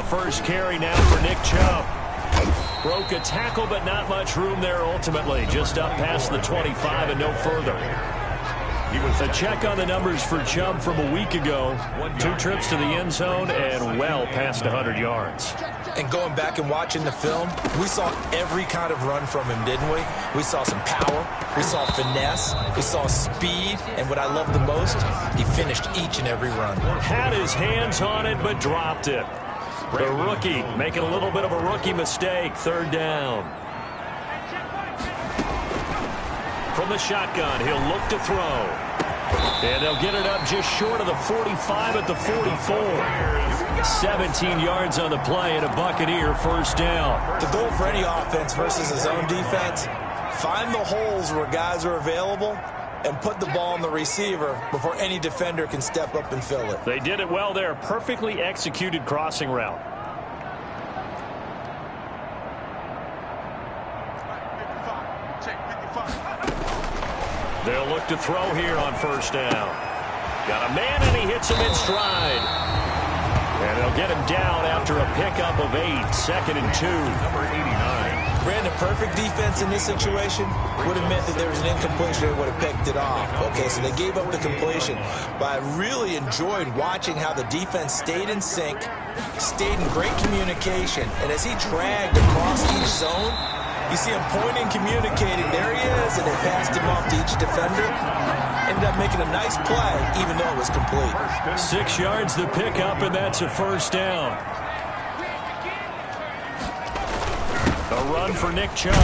first carry now for Nick Chubb. Broke a tackle, but not much room there ultimately. Just up past the 25 and no further. A check on the numbers for Chubb from a week ago. 2 trips to the end zone and well past 100 yards. And going back and watching the film, we saw every kind of run from him, didn't we? We saw some power, we saw finesse, we saw speed, and what I love the most, he finished each and every run. Had his hands on it, but dropped it. The rookie making a little bit of a rookie mistake. 3rd down. From the shotgun, he'll look to throw. And they'll get it up just short of the 45 at the 44. 17 yards on the play and a Buccaneer first down. The goal for any offense versus his own defense, find the holes where guys are available and put the ball on the receiver before any defender can step up and fill it. They did it well there. Perfectly executed crossing route. They'll look to throw here on first down. Got a man, and he hits him in stride. And they'll get him down after a pickup of 8. 2nd and 2. Number 89. Brandon, perfect defense in this situation would have meant that there was an incompletion. They would have picked it off. Okay, so they gave up the completion. But I really enjoyed watching how the defense stayed in sync, stayed in great communication. And as he dragged across each zone, you see him pointing, communicating. There he is, and they passed him off to each defender. Ended up making a nice play, even though it was complete. 6 yards the pickup, and that's a first down. A run for Nick Chubb.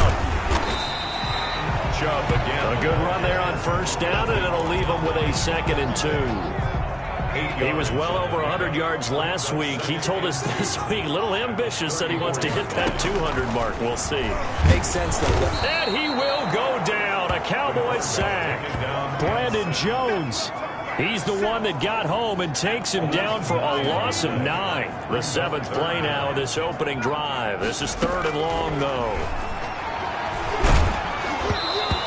Chubb again. A good run there on first down, and it'll leave him with a 2nd and 2. He was well over 100 yards last week. He told us this week, a little ambitious, said he wants to hit that 200 mark. We'll see. Makes sense, though. And he will go down. A Cowboys sack. Brandon Jones. He's the one that got home and takes him down for a loss of 9. The 7th play now of this opening drive. This is 3rd and long, though.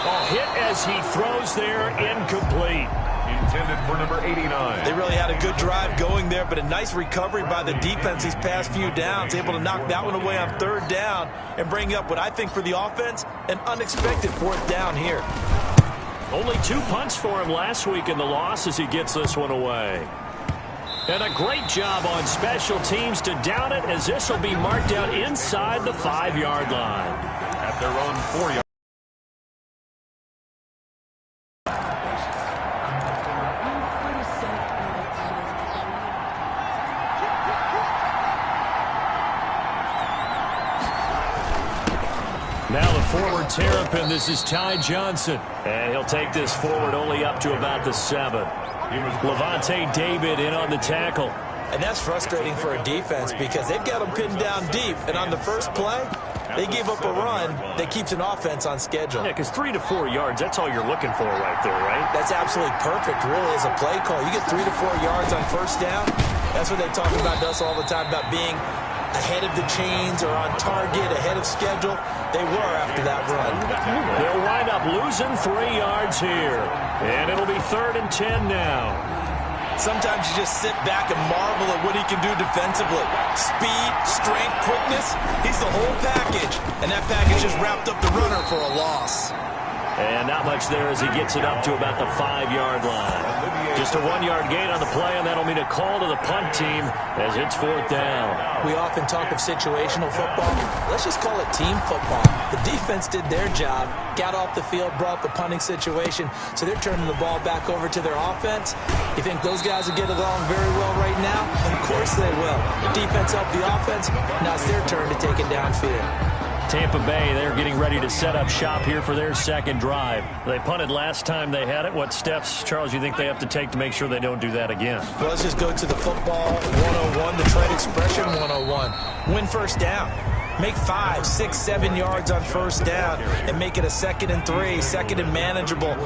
A hit as he throws there, incomplete. Intended for number 89. They really had a good drive going there, but a nice recovery by the defense these past few downs. Able to knock that one away on 3rd down and bring up what I think for the offense, an unexpected 4th down here. Only 2 punts for him last week in the loss as he gets this one away. And a great job on special teams to down it, as this will be marked out inside the 5-yard line. At their own 4-yard. Now the forward Terrapin, this is Ty Johnson. And he'll take this forward only up to about the 7. Levante David in on the tackle. And that's frustrating for a defense because they've got them pinned down deep. And on the first play, they gave up a run that keeps an offense on schedule. Yeah, because 3 to 4 yards, that's all you're looking for right there, right? That's absolutely perfect, really, as a play call. You get 3 to 4 yards on first down. That's what they talk about to us all the time, about being ahead of the chains or on target, ahead of schedule. They were after that run. They'll wind up losing 3 yards here. And it'll be 3rd and 10 now. Sometimes you just sit back and marvel at what he can do defensively. Speed, strength, quickness, he's the whole package. And that package just wrapped up the runner for a loss. And not much there as he gets it up to about the 5-yard line. Just a 1-yard gain on the play, and that'll mean a call to the punt team as it's 4th down. We often talk of situational football. Let's just call it team football. The defense did their job, got off the field, brought the punting situation, so they're turning the ball back over to their offense. You think those guys will get along very well right now? Of course they will. The defense helped the offense. Now it's their turn to take it downfield. Tampa Bay, they're getting ready to set up shop here for their 2nd drive. They punted last time they had it. What steps, Charles, you think they have to take to make sure they don't do that again? Well, let's just go to the football 101, the trade expression 101. Win first down. Make 5, 6, 7 yards on first down and make it a 2nd and 3, 2nd and manageable.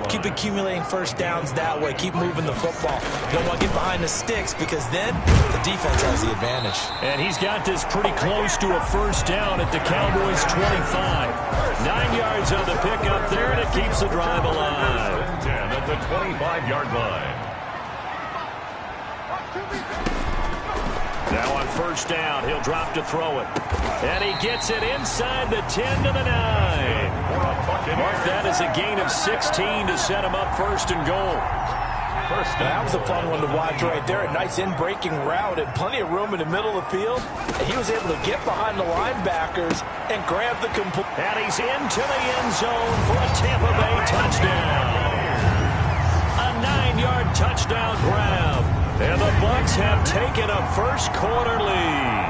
Keep accumulating first downs that way. Keep moving the football. You don't want to get behind the sticks because then the defense has the advantage. And he's got this pretty close to a first down at the Cowboys' 25. 9 yards on the pickup there, and it keeps the drive alive. 10 at the 25-yard line. Now on first down, he'll drop to throw it. And he gets it inside the 10 to the 9. Mark that as a gain of 16 to set him up first and goal. That was a fun one to watch right there. A nice in-breaking route and plenty of room in the middle of the field. And he was able to get behind the linebackers and grab the complete. And he's into the end zone for a Tampa Bay touchdown. A 9-yard touchdown grab. And the Bucs have taken a first-quarter lead.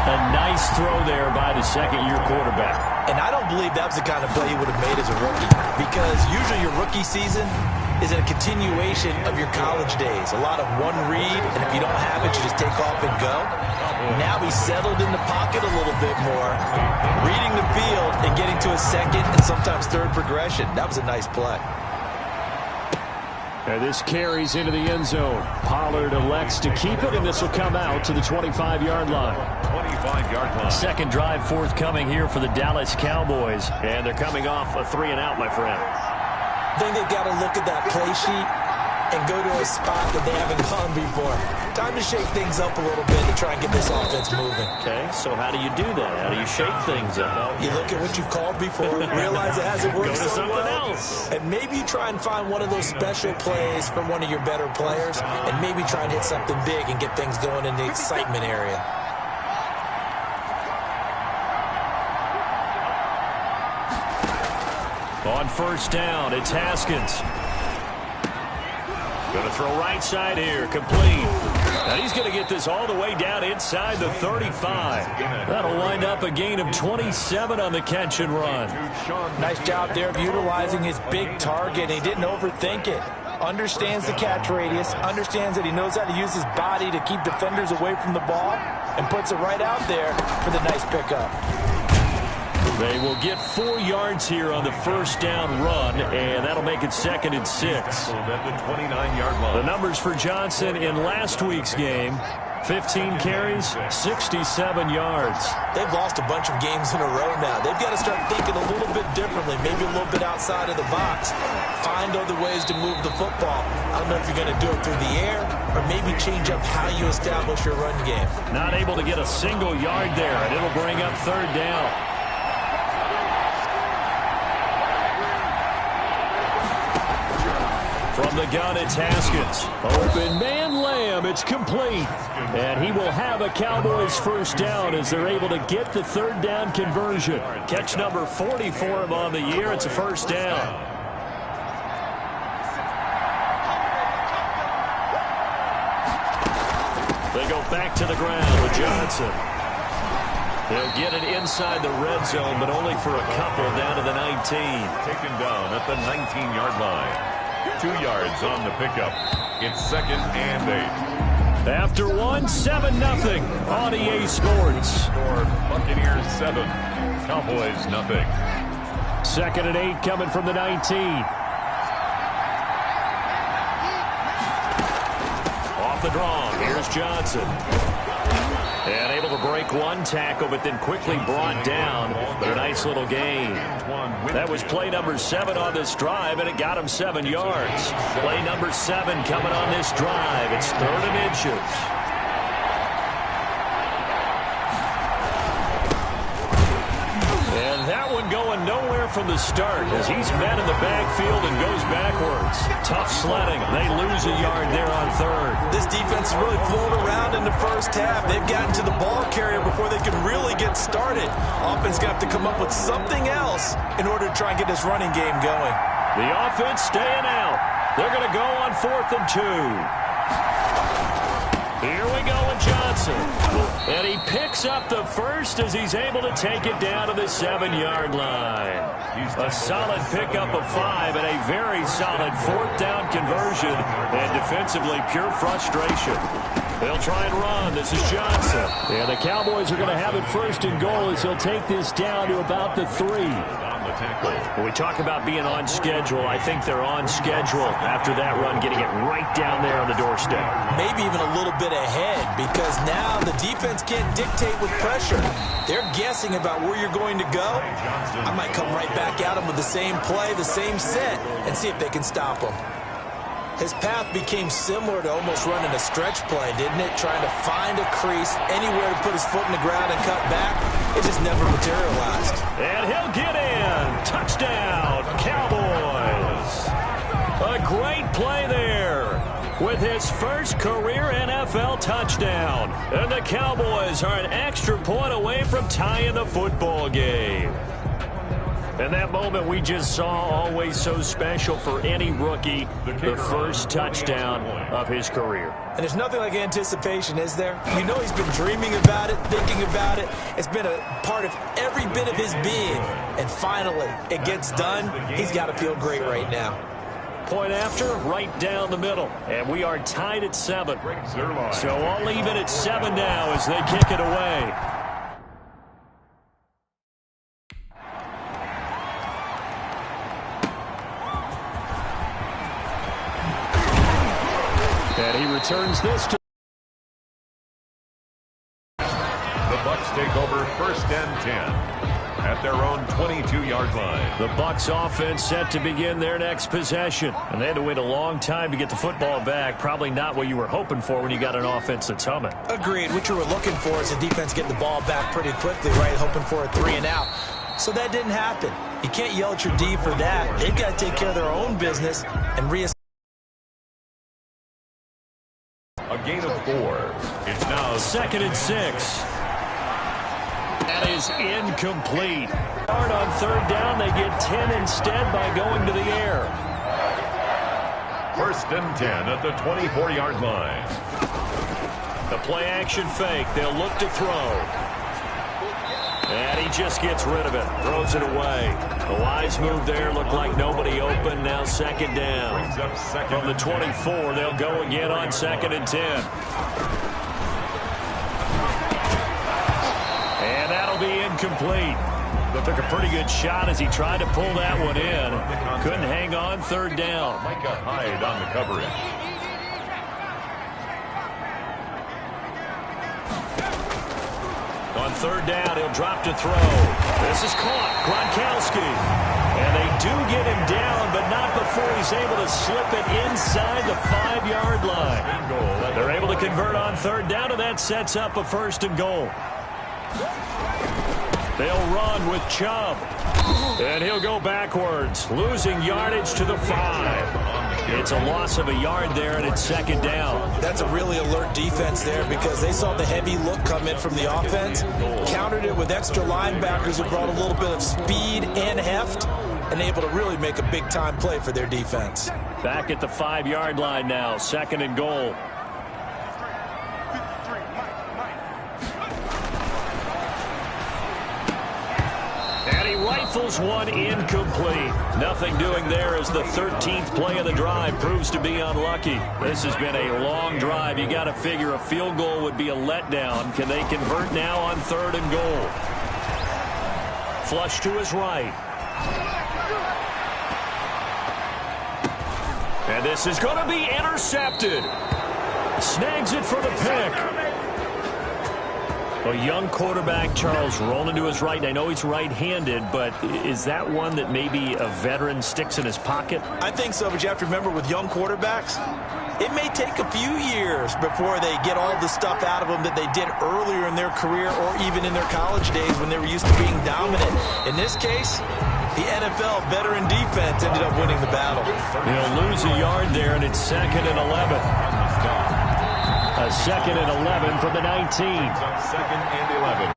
A nice throw there by the second-year quarterback. And I don't believe that was the kind of play he would have made as a rookie, because usually your rookie season is a continuation of your college days. A lot of one read, and if you don't have it, you just take off and go. Now he's settled in the pocket a little bit more, reading the field and getting to a second and sometimes third progression. That was a nice play. And this carries into the end zone. Pollard elects to keep it, and this will come out to the 25-yard line. 25-yard line. Second drive forthcoming here for the Dallas Cowboys. And they're coming off a 3-and-out, my friend. I think they've got to look at that play sheet and go to a spot that they haven't gone before. Time to shake things up a little bit to try and get this offense moving. Okay, so how do you do that? How do you shake things up? You look at what you've called before, realize it hasn't worked Go to so something well, else. and maybe try and find one of those special plays from one of your better players, and maybe try and hit something big and get things going in the excitement area. On first down, it's Haskins. Going to throw right side here, complete. Now he's going to get this all the way down inside the 35. That'll wind up a gain of 27 on the catch and run. Nice job there of utilizing his big target. He didn't overthink it. Understands the catch radius, understands that he knows how to use his body to keep defenders away from the ball, and puts it right out there for the nice pickup. They will get 4 yards here on the first down run, and that'll make it 2nd and 6. At the 29-yard line. The numbers for Johnson in last week's game: 15 carries, 67 yards. They've lost a bunch of games in a row now. They've got to start thinking a little bit differently, maybe a little bit outside of the box. Find other ways to move the football. I don't know if you're going to do it through the air or maybe change up how you establish your run game. Not able to get a single yard there, and it'll bring up 3rd down. From the gun, it's Haskins. Open man, Lamb. It's complete. And he will have a Cowboys first down as they're able to get the 3rd down conversion. Catch number 40 for him on the year. It's a first down. They go back to the ground with Johnson. They'll get it inside the red zone, but only for a couple down to the 19. Taken down at the 19-yard line. 2 yards on the pickup. It's 2nd and 8. After 7-0 on EA Sports. Score Buccaneers 7, Cowboys 0. 2nd and 8 coming from the 19. Off the draw, here's Johnson. And able to break one tackle, but then quickly brought down. But a nice little gain. That was play number 7 on this drive, and it got him 7 yards. Play number 7 coming on this drive. It's 3rd and inches. And that one going nowhere from the start as he's met in the backfield and goes backwards. Tough sledding. They lose a yard there on 3rd. This defense is really floating around in the first half. They've gotten to the ball carrier before they can really get started. Offense going to have to come up with something else in order to try and get this running game going. The offense staying out. They're going to go on 4th and 2. Here we go with Johnson. And he picks up the first as he's able to take it down to the 7-yard line. A solid pickup of 5 and a very solid 4th down conversion. And defensively, pure frustration. They'll try and run. This is Johnson. And the Cowboys are going to have it 1st and goal as he'll take this down to about the 3. When we talk about being on schedule, I think they're on schedule after that run, getting it right down there on the doorstep. Maybe even a little bit ahead, because now the defense can't dictate with pressure. They're guessing about where you're going to go. I might come right back at them with the same play, the same set, and see if they can stop them. His path became similar to almost running a stretch play, didn't it? Trying to find a crease, anywhere to put his foot in the ground and cut back. It just never materialized. And he'll get in. Touchdown, Cowboys. A great play there with his first career NFL touchdown. And the Cowboys are an extra point away from tying the football game. And that moment we just saw, always so special for any rookie, the first touchdown of his career. And there's nothing like anticipation, is there? You know he's been dreaming about it, thinking about it. It's been a part of every bit of his being. And finally, it gets done. He's got to feel great right now. Point after, right down the middle. And we are tied at 7. So all even at 7 now as they kick it away. And he returns this to the Bucs take over 1st and 10 at their own 22-yard line. the Bucs offense set to begin their next possession. And they had to wait a long time to get the football back. Probably not what you were hoping for when you got an offense that's humming. Agreed. What you were looking for is the defense getting the ball back pretty quickly, right? Hoping for a 3 and out. So that didn't happen. You can't yell at your D for that. They've got to take care of their own business and reestablish. A gain of 4. It's now 2nd and 6. That is incomplete. Hard on 3rd down. They get 10 instead by going to the air. 1st and 10 at the 24-yard line. The play action fake. They'll look to throw. And he just gets rid of it. Throws it away. A wise move there. Looked like nobody open. Now 2nd down. From the 24, they'll go again on 2nd and 10. And that'll be incomplete. But took a pretty good shot as he tried to pull that one in. Couldn't hang on 3rd down. Micah Hyde on the coverage. On 3rd down, he'll drop to throw. This is caught. Gronkowski. And they do get him down, but not before he's able to slip it inside the 5-yard line. They're able to convert on 3rd down, and that sets up a 1st and goal. They'll run with Chubb. And he'll go backwards, losing yardage to the 5. It's a loss of a yard there, and it's 2nd down. That's a really alert defense there because they saw the heavy look come in from the offense, countered it with extra linebackers who brought a little bit of speed and heft, and able to really make a big-time play for their defense. Back at the 5-yard line now, 2nd and goal. Rifles one incomplete. Nothing doing there as the 13th play of the drive proves to be unlucky. This has been a long drive. You got to figure a field goal would be a letdown. Can they convert now on 3rd and goal? Flush to his right. And this is going to be intercepted. Snags it for the pick. A young quarterback, Charles, rolling to his right. I know he's right-handed, but is that one that maybe a veteran sticks in his pocket? I think so, but you have to remember with young quarterbacks, it may take a few years before they get all the stuff out of them that they did earlier in their career or even in their college days when they were used to being dominant. In this case, the NFL veteran defense ended up winning the battle. He'll lose a yard there, and it's 2nd and 11. A 2nd and 11 from the 19. 2nd and 11.